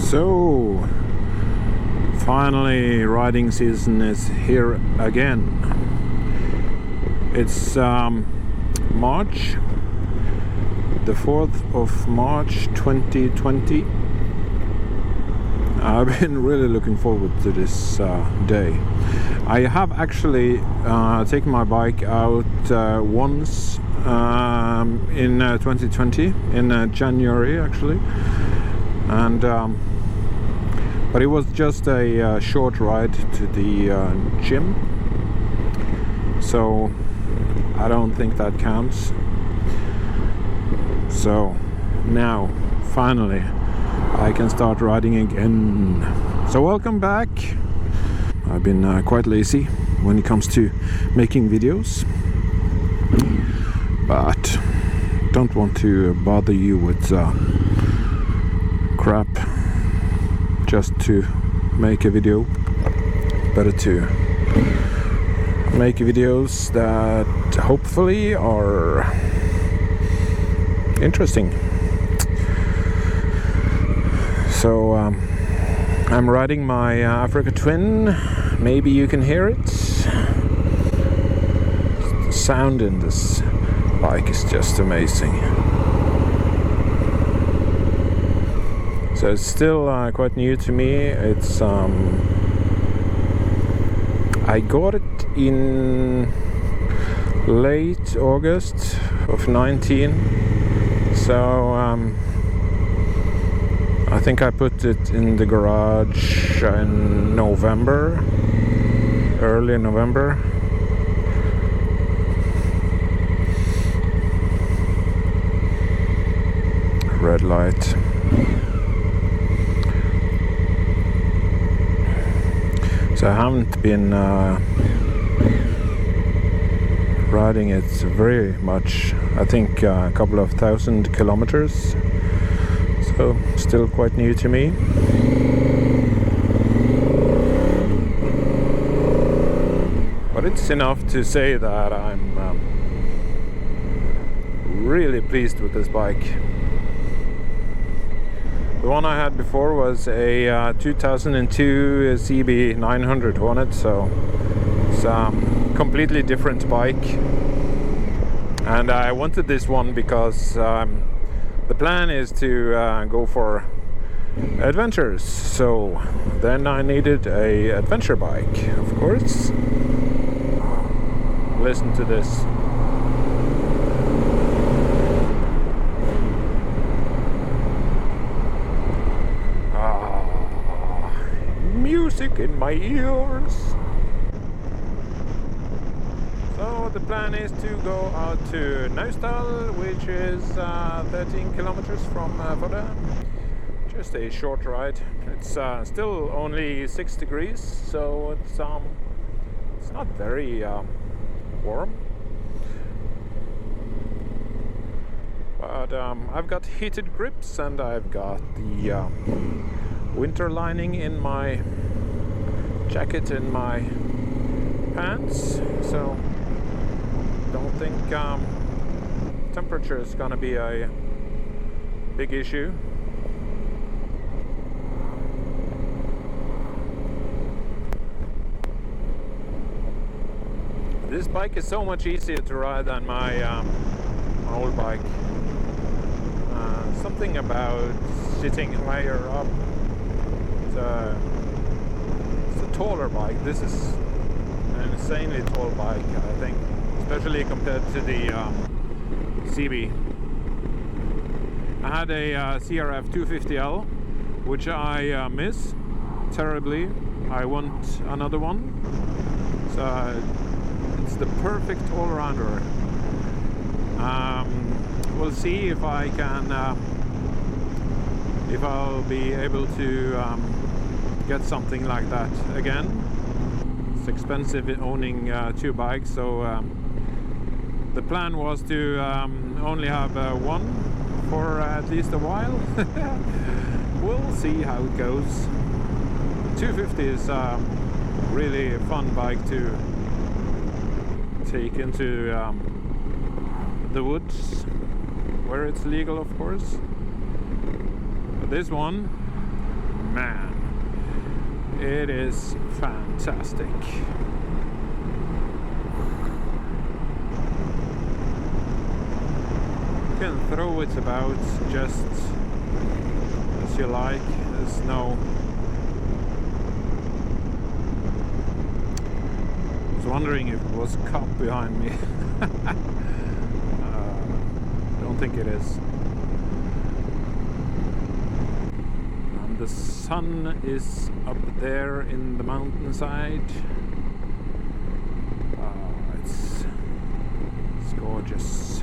So, finally, riding season is here again. It's March, the 4th of March 2020. I've been really looking forward to this day. I have actually taken my bike out once in 2020, in January actually, and but it was just a short ride to the gym, so I don't think that counts. So now finally I can start riding again. So welcome back. I've been quite lazy when it comes to making videos, but don't want to bother you with crap just to make a video. Better to make videos that hopefully are interesting. So I'm riding my Africa Twin. Maybe you can hear it. The sound in this bike is just amazing. So it's still quite new to me. It's I got it in late August of 19. So I think I put it in the garage in November, early November. Red light. So I haven't been riding it very much. I think a couple of 1,000 kilometers. So still quite new to me. But it's enough to say that I'm really pleased with this bike. The one I had before was a 2002 CB 900 Hornet, so it's a completely different bike. And I wanted this one because the plan is to go for adventures. So then I needed a adventure bike, of course. Listen to this. Music in my ears. So the plan is to go out to Naustdal, which is 13 kilometers from Vardø. Just a short ride. It's still only 6 degrees, so it's not very warm. But I've got heated grips and I've got the winter lining in my jacket and my pants, so don't think temperature is gonna be a big issue. This bike is so much easier to ride than my old bike. Something about sitting higher up. It's a taller bike. This is an insanely tall bike, I think, especially compared to the CB. I had a CRF 250L, which I miss terribly. I want another one. So it's the perfect all-rounder. We'll see if I can, if I'll be able to get something like that again. It's expensive owning two bikes, so the plan was to only have one for at least a while. We'll see how it goes. 250 is really a fun bike to take into the woods, where it's legal, of course. But this one man, it is fantastic. You can throw it about just as you like. There's no... I was wondering if it was a cop behind me. Don't think it is. And the sun is up there in the mountainside. It's gorgeous.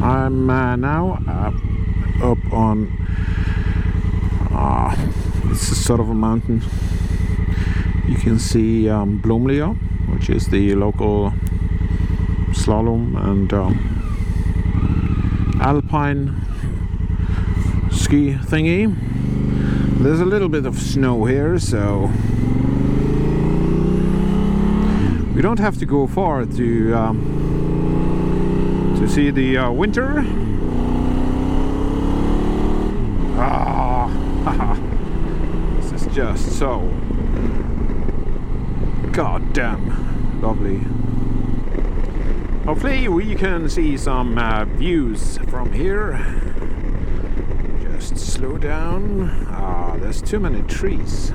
I'm now up on it's a sort of a mountain. You can see Blomlia, which is the local slalom and alpine ski thingy. There's a little bit of snow here, so we don't have to go far to see the winter. This is just so goddamn lovely. Hopefully we can see some views from here. Just slow down. There's too many trees.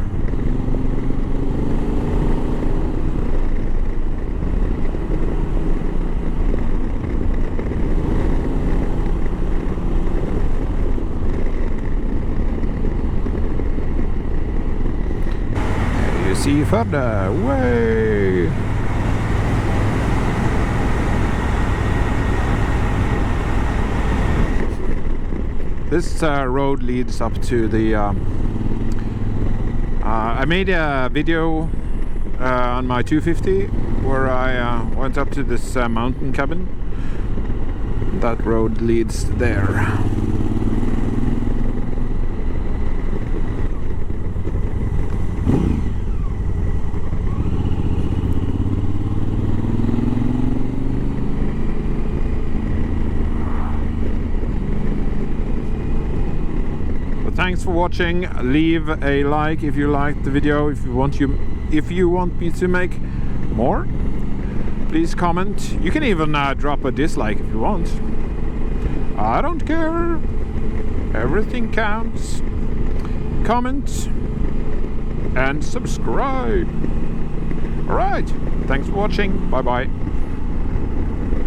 See further away. This road leads up to the I made a video on my 250 where I went up to this mountain cabin. That road leads there. Thanks for watching. Leave a like if you liked the video. If you want me to make more, please comment. You can even drop a dislike if you want. I don't care. Everything counts. Comment and subscribe. Alright, thanks for watching. Bye bye.